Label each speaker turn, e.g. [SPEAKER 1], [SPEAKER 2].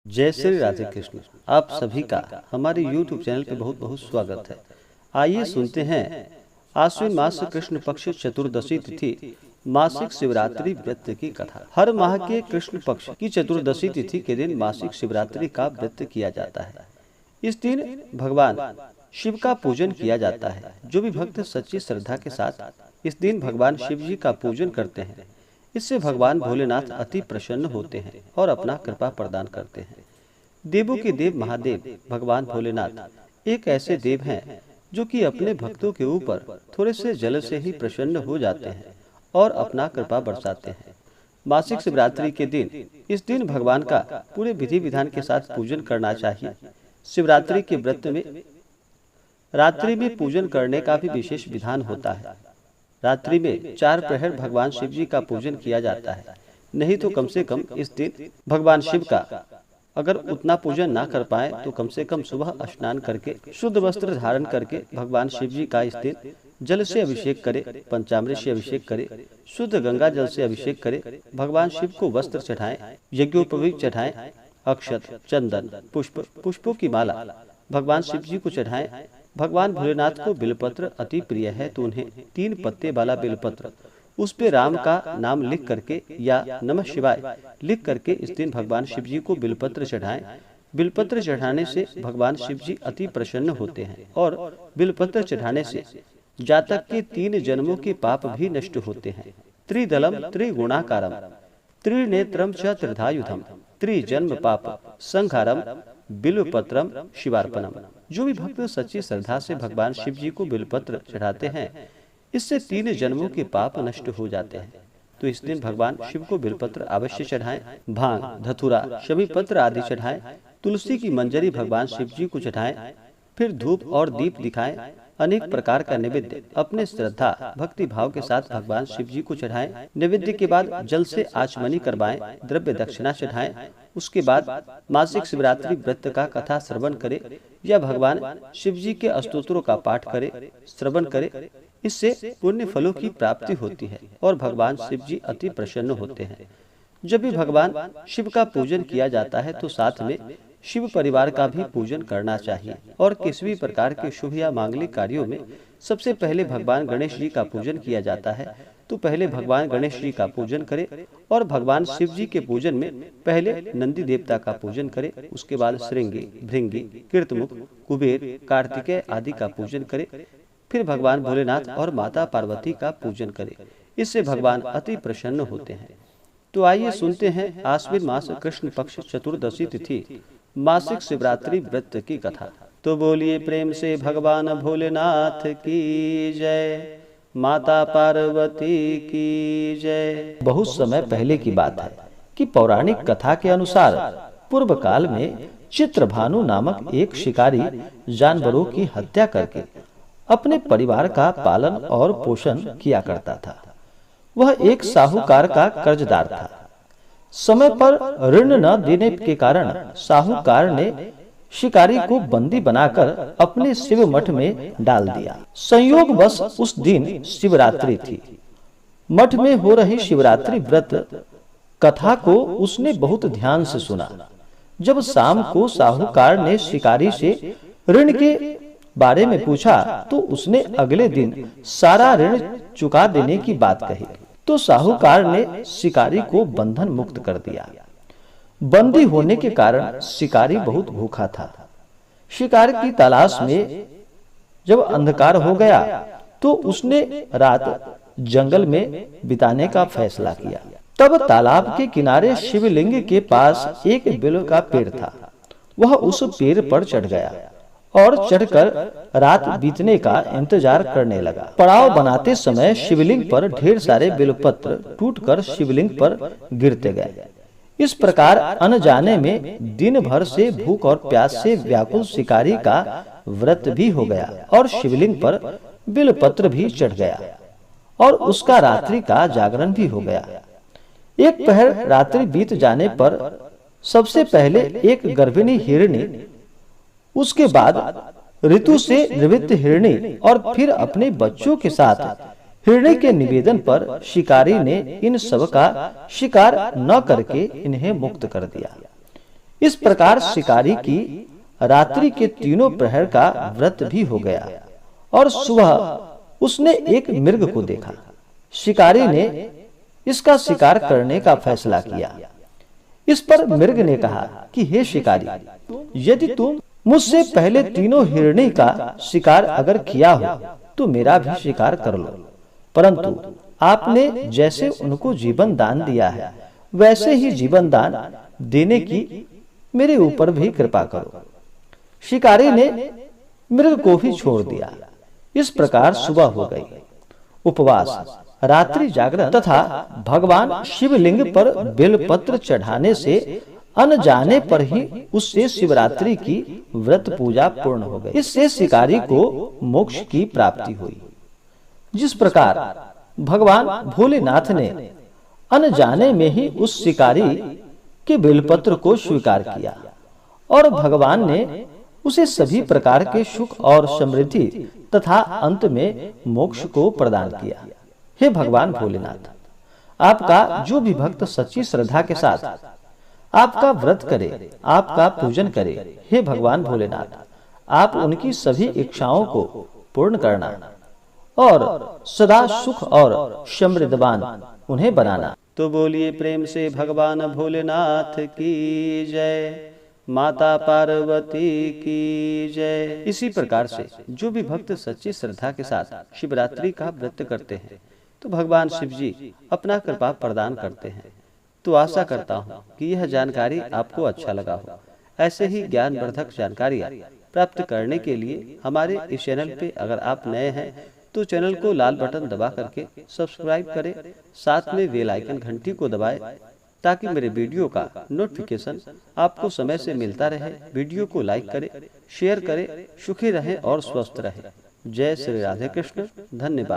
[SPEAKER 1] जय श्री राधे कृष्ण। आप सभी का हमारे YouTube चैनल पे बहुत बहुत स्वागत है। आइए सुनते हैं आश्विन मास कृष्ण पक्ष चतुर्दशी तिथि मासिक शिवरात्रि व्रत की कथा। हर माह के कृष्ण पक्ष की चतुर्दशी तिथि के दिन मासिक शिवरात्रि का व्रत किया जाता है। इस दिन भगवान शिव का पूजन किया जाता है। जो भी भक्त सच्ची श्रद्धा के साथ इस दिन भगवान शिव जी का पूजन करते हैं, इससे भगवान भोलेनाथ अति प्रसन्न होते हैं और अपना कृपा प्रदान करते हैं। देवों के देव महादेव भगवान भोलेनाथ एक ऐसे देव हैं जो कि अपने भक्तों के ऊपर थोड़े से जल से ही प्रसन्न हो जाते हैं और अपना कृपा बरसाते हैं। मासिक शिवरात्रि के दिन इस दिन भगवान का पूरे विधि विधान के साथ पूजन करना चाहिए। शिवरात्रि के व्रत में रात्रि में पूजन करने का भी विशेष विधान होता है। रात्रि में 4 प्रहर भगवान शिव जी का पूजन किया जाता है। नहीं तो कम से कम इस दिन भगवान शिव का अगर उतना पूजन ना कर पाए तो कम से कम सुबह स्नान करके शुद्ध वस्त्र धारण करके भगवान शिव जी का इस दिन जल से अभिषेक करे, पंचामृत से अभिषेक करे, शुद्ध गंगा जल से अभिषेक करे, भगवान शिव को वस्त्र चढ़ाएं, यज्ञोपवीत चढ़ाएं, अक्षत, चंदन, पुष्पों की माला भगवान शिव जी को चढ़ाएं। भगवान भोलेनाथ को बिलपत्र अति प्रिय है तो उन्हें 3 पत्ते वाला बिलपत्र उस पे राम का नाम लिख करके या नमः शिवाय लिख करके इस दिन भगवान शिव जी को बिलपत्र चढ़ाएं। बिलपत्र चढ़ाने से भगवान शिव जी अति प्रसन्न होते हैं और बिलपत्र चढ़ाने से जातक के 3 जन्मों के पाप भी नष्ट होते हैं। त्रिदलम त्रिगुणाकारम त्रिनेत्रम च त्रिधायुधम त्रिजन्म पाप संहारम बिल्वपत्रम शिवार्पणम। जो भी भक्त सच्ची श्रद्धा से भगवान शिव जी को बिल्वपत्र चढ़ाते हैं, इससे 3 जन्मों के पाप नष्ट हो जाते हैं। तो इस दिन भगवान शिव को बिल्वपत्र अवश्य चढ़ाएं। भांग, धतूरा, शमी पत्र आदि चढ़ाएं। तुलसी की मंजरी भगवान शिव जी को चढ़ाएं। फिर धूप और दीप दिखाएं। अनेक प्रकार का नैवेद्य अपने श्रद्धा भक्ति भाव के साथ भगवान शिव जी को चढ़ाएं। नैवेद्य के बाद जल से आचमनी करवाएं, द्रव्य दक्षिणा चढ़ाएं। उसके बाद मासिक शिवरात्रि व्रत का कथा श्रवण करे या भगवान शिव जी के स्तोत्रों का पाठ करे, श्रवण करे। इससे पुण्य फलों की प्राप्ति होती है और भगवान शिव जी अति प्रसन्न होते हैं। जब भी भगवान शिव का पूजन किया जाता है तो साथ में शिव परिवार का भी पूजन करना चाहिए। और किसी भी प्रकार के शुभ या मांगलिक कार्यों में सबसे पहले भगवान गणेश जी का पूजन किया जाता है। तो पहले भगवान गणेश जी का पूजन करे और भगवान शिव जी के पूजन में पहले नंदी देवता का पूजन करे। उसके बाद श्रृंगी, भृंगी, कीर्तमुख, कुबेर, कार्तिकेय आदि का पूजन करे। फिर भगवान भोलेनाथ और माता पार्वती का पूजन करे। इससे भगवान अति प्रसन्न होते हैं। तो आइए सुनते हैं आश्विन मास कृष्ण पक्ष चतुर्दशी तिथि मासिक शिवरात्रि व्रत की कथा। तो बोलिए प्रेम से भगवान भोलेनाथ की जय, माता पार्वती की जय। बहुत समय पहले की बात है कि पौराणिक कथा के अनुसार पूर्व काल में चित्रभानु नामक एक शिकारी जानवरों की हत्या करके अपने परिवार का पालन और पोषण किया करता था। वह एक साहूकार का कर्जदार था। समय पर ऋण न देने के कारण साहूकार ने शिकारी को बंदी बनाकर अपने शिव मठ में डाल दिया। संयोगवश उस दिन शिवरात्रि थी। मठ में हो रही शिवरात्रि व्रत कथा को उसने बहुत ध्यान से सुना। जब शाम को साहूकार ने शिकारी से ऋण के बारे में पूछा तो उसने अगले दिन सारा ऋण चुका देने की बात कही। तो साहूकार ने शिकारी को बंधन मुक्त कर दिया। बंदी होने के कारण शिकारी बहुत भूखा था। शिकार की तलाश में जब अंधकार हो गया तो उसने रात जंगल में बिताने का फैसला किया। तब तालाब के किनारे शिवलिंग के पास एक बेल का पेड़ था। वह उस पेड़ पर चढ़ गया और चढ़कर रात बीतने का इंतजार करने लगा। पड़ाव बनाते समय शिवलिंग पर ढेर सारे बेलपत्र टूटकर शिवलिंग पर गिरते गए। इस प्रकार अनजाने में दिन भर से भूख और प्यास से व्याकुल शिकारी का व्रत भी हो गया और शिवलिंग पर बेलपत्र भी चढ़ गया और उसका रात्रि का जागरण भी हो गया। एक पहर रात्रि बीत जाने पर सबसे पहले एक गर्भिणी हिरणी, उसके बाद ऋतु से निवृत्त हिरणी और फिर अपने बच्चों के साथ हिरणी के निवेदन पर शिकारी ने इन सब का शिकार न करके इन्हें मुक्त कर दिया। इस प्रकार शिकारी की रात्रि के तीनों प्रहर का व्रत भी हो गया और सुबह उसने एक मृग को देखा। शिकारी ने इसका शिकार करने का फैसला किया। इस पर मृग ने कहा कि हे शिकारी, यदि तुम मुझसे पहले तीनों हिरणी का शिकार अगर किया हो तो मेरा भी शिकार कर लो, परंतु आपने जैसे उनको जीवन दान दिया है वैसे ही जीवन दान देने की मेरे ऊपर भी कृपा करो। शिकारी ने मृग को भी छोड़ दिया। इस प्रकार सुबह हो गई। उपवास, रात्रि जागरण तथा भगवान शिवलिंग पर बेलपत्र चढ़ाने से अनजाने पर ही उससे शिवरात्रि की व्रत पूजा पूर्ण हो गई। इससे शिकारी को मोक्ष की प्राप्ति हुई। जिस प्रकार भगवान भोलेनाथ ने अनजाने में ही उस शिकारी के बेलपत्र को स्वीकार किया और भगवान ने उसे सभी प्रकार के सुख और समृद्धि तथा अंत में मोक्ष को प्रदान किया। हे भगवान भोलेनाथ, आपका जो भी भक्त सच्ची श्रद्धा के साथ आपका व्रत करे, आपका पूजन करे, हे भगवान भोलेनाथ, आप उनकी सभी इच्छाओं को पूर्ण करना और सदा सुख और समृद्धवान उन्हें बनाना। तो बोलिए प्रेम से भगवान भोलेनाथ की जय, माता पार्वती की जय। इसी प्रकार से जो भी भक्त सच्ची श्रद्धा के साथ शिवरात्रि का व्रत करते हैं तो भगवान शिव जी अपना कृपा प्रदान करते हैं। तो आशा करता हूँ कि यह जानकारी आपको अच्छा लगा हो। ऐसे ही ज्ञानवर्धक जानकारियाँ प्राप्त करने के लिए हमारे इस चैनल पे अगर आप नए हैं तो चैनल को लाल बटन दबा करके सब्सक्राइब करें, साथ में बेल आइकन घंटी को दबाएं ताकि मेरे वीडियो का नोटिफिकेशन आपको समय से मिलता रहे। वीडियो को लाइक करें, शेयर करें। सुखी रहें और स्वस्थ रहें। जय श्री राधे कृष्ण। धन्यवाद।